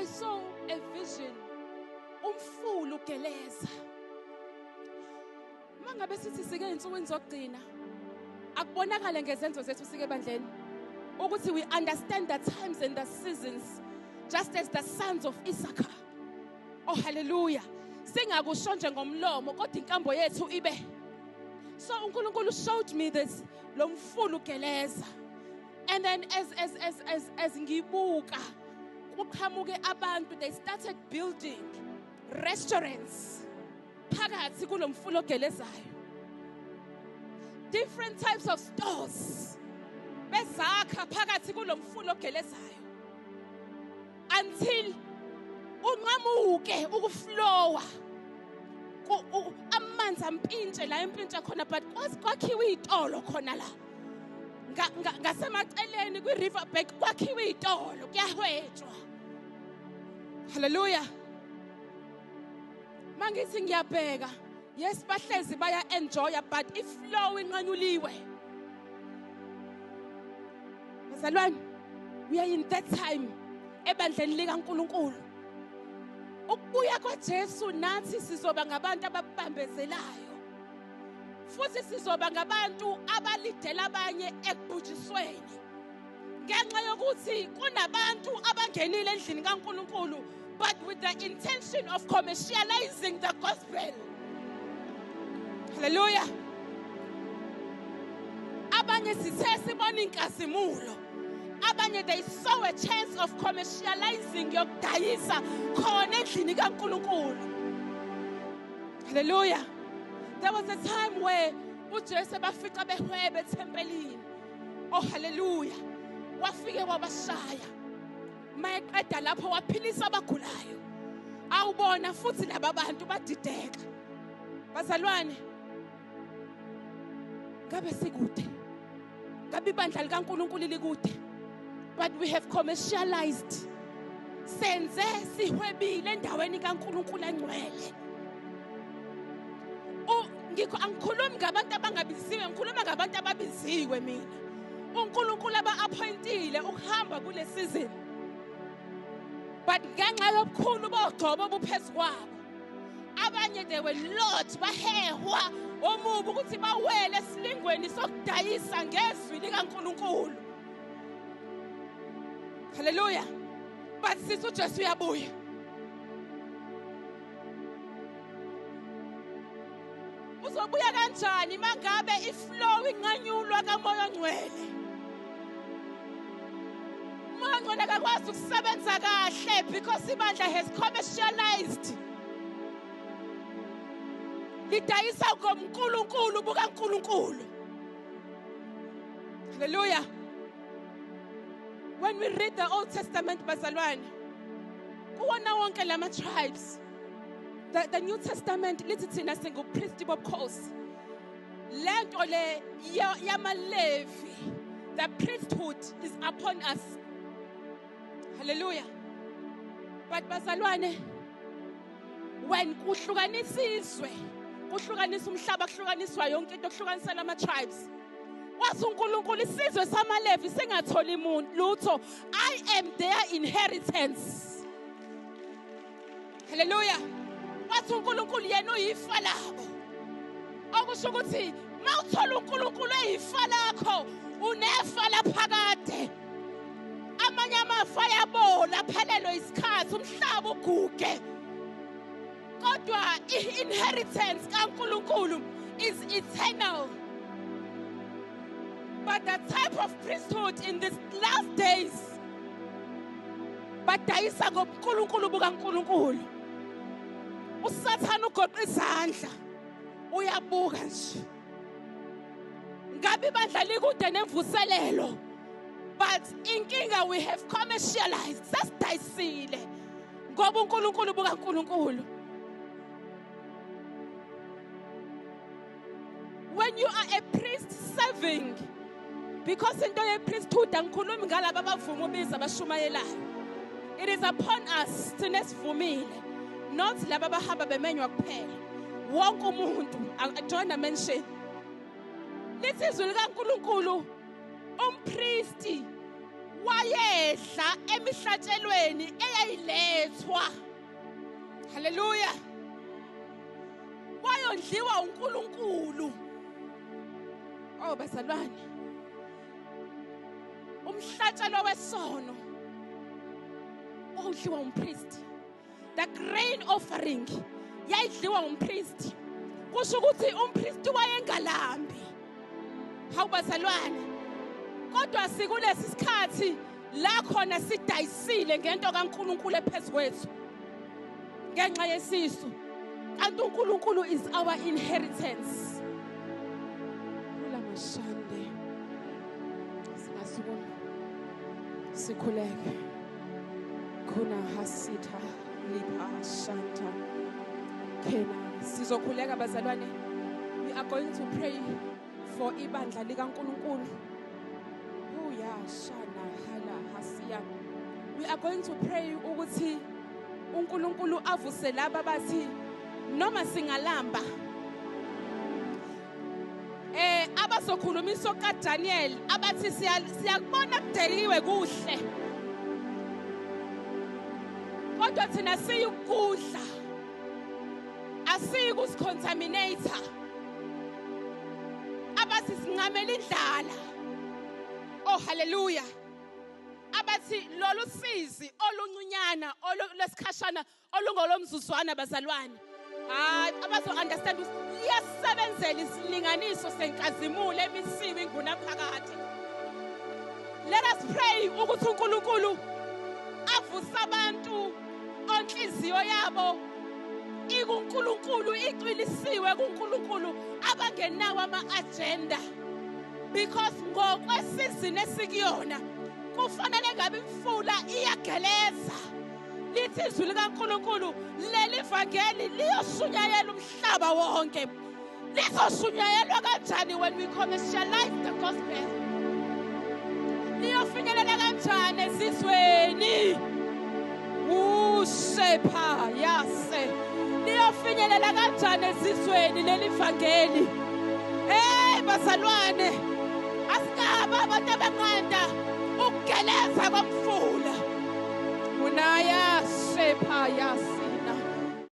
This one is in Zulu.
I saw a vision. Umfulu ugeleza. Mangabe sithi sike insukwini zokugcina. Akubonakala ngezenzo zethu sike bandleni. Ukuthi we understand the times and the seasons just as the sons of Issachar. Oh hallelujah. Singakusho nje ngomlomo kodwa inkambo yethu ibe. So uNkulunkulu showed me this lo mfulu ugeleza. And then as ngibuka kuqhamuke abantu, they started building restaurants phakathi kulo mfulu ogelezayo. Different types of stores bezakha phakathi kulo mfulu ogelezayo until unqamuke ukuflowa amanzi ampintshe la empintshe khona, but kwakhiwe izitolo khona la ngasemaceleni kwi river bank kwakhiwe izitolo kuyahwetshwa. Hallelujah. Mangithi ngiyabheka, yes bahlezi baya enjoy, but iflow inqanyuliwe. Bazalwane, we are in that time ebandleni likaNkulunkulu. Ukubuya kwaJesu nathi sizoba ngabantu ababambezelayo. Futhi sizoba ngabantu abalidela abanye ekubhujisweni. Ngenxa yokuthi kunabantu abangenile endlini kaNkulunkulu, but with the intention of commercializing the gospel. Hallelujah. Abanye sithe sibona inkazimulo. Abanye they saw a chance of commercializing yokudayisa khona endlini kaNkulunkulu. Hallelujah. There was a time where uJesu bafica behwebe ethempelini. Oh hallelujah. Wafike wabashaya. Mayeqeda lapho waphilisa abagulayo. Awubona futhi laba bantu badideka. Bazalwane, ngabe sikude. Ngabe ibandla likaNkulunkulu likude. But we have commercialized. Senze sihwebile endaweni kaNkulunkulu engcwele. Angikhulumi ngabantu abangabiziwe, ngikhuluma ngabantu ababiziwe mina. uNkulunkulu aba-appointile ukuhamba kule season. But ngenxa yobukhulu bogcobo obuphezu kwabo, abanye they were lot bahehwa omubi ukuthi bawele esilingweni sokudayisa ngezwi likaNkulunkulu. Hallelujah. But sithi uJesu uyabuya. Uzobuya kanjani mangabe iflow inqanyulwa kaMoya oNgcwele? Umoya oNgcwele akakwazi ukusebenza kahle because ibandla has commercialized. Lidayisa ngoMkulunkulu bukaNkulunkulu. Hallelujah. When we read the Old Testament, bazalwane, kuwona wonke lama tribes. The New Testament lithi thina singupriest bobukhosi. Lento le yamaLevi, the priesthood is upon us. Hallelujah. But bazalwane, when kuhlukanisizwe, kuhlukanisa umhlaba, kuhlukaniswa yonke into, kuhlukanisa lama tribes. Wathi uNkulunkulu isizwe samaLevi singatholi lutho. I am their inheritance. Hallelujah. Wathi uNkulunkulu yena uyifa labo. Okusho ukuthi mawuthola uNkulunkulu eyifa lakho, unefa laphakade. Amanye amafa yabola, phelelwe isikhathi, umhlaba uguge. Kodwa i-inheritance kaNkulunkulu is eternal. But the type of priesthood in these last days, badayisa ngobuNkulunkulu bukaNkulunkulu. USathane ugoqa izandla, uyabuka nje. Ngabe ibandla likude nemvuselelo, but inkinga we have commercialized, sasidayisile ngoba uNkulunkulu bukaNkulunkulu. When you are a priest serving, because into ye-priesthood angikhulumi ngalabo abavuma ubiza abashumayelayo. It is upon us thina esivumile, not laba abahamba bemenywa kuphela. Wonke umuntu, join the mention. Lithi izwi likaNkulunkulu, umpristi wayedla emihlatshelweni eyayilethwa. Hallelujah. Wayondliwa uNkulunkulu. Oh bazalwane. Umhlatshelo wesono udliwa umpriest. The grain offering yayidliwa umpriest. Kusho ukuthi umpriest wayengalambi. Hawu bazalwane. Kodwa sikulesi sikhathi la khona sidayisile ngento kaNkulunkulu ephezulu kwethu. Ngenxa yesisu. Kanti uNkulunkulu is our inheritance. Kula mashande. Singasukuma. Sikhuleke. Kuna hasita lipa shanta. Kena sizokhuleka bazalwane. We are going to pray for ibandla likaNkulunkulu. Shana hala hasiya. We are going to pray ukuthi uNkulunkulu avuse laba bathi noma singalamba abazokhulumisa kaDaniel abathi siyakubona kudeliwe kuhle kodwa thina siyukudla asikusicontaminator abathi singamela indlala. Oh hallelujah. Abathi lolu sizi oluncunyana olesikhashana olungolomzuzwana bazalwane. Abazo understand ukuthi liyasebenzela isilinganiso senkazimulo emisiwe ingunaphakade. Let us pray ukuthi uNkulunkulu avuse abantu onhliziyo yabo ikuNkulunkulu iqilisiwe kuNkulunkulu abangenawo ama-agenda. Because ngokwesizini esikuyona kufanele ngabe imfula iyageleza lithi izwi likaNkulunkulu leli vangeli liyoshunyayela umhlaba wonke. Lizoshunyayelwa kanjani when we commercialize the gospel? Liyofinyelela kanjani ezizweni? Usepha yase. Liyofinyelela kanjani ezizweni leli vangeli? Bazalwane asikaba abantu abanqanda ukugeleza komfula unaya sepha yase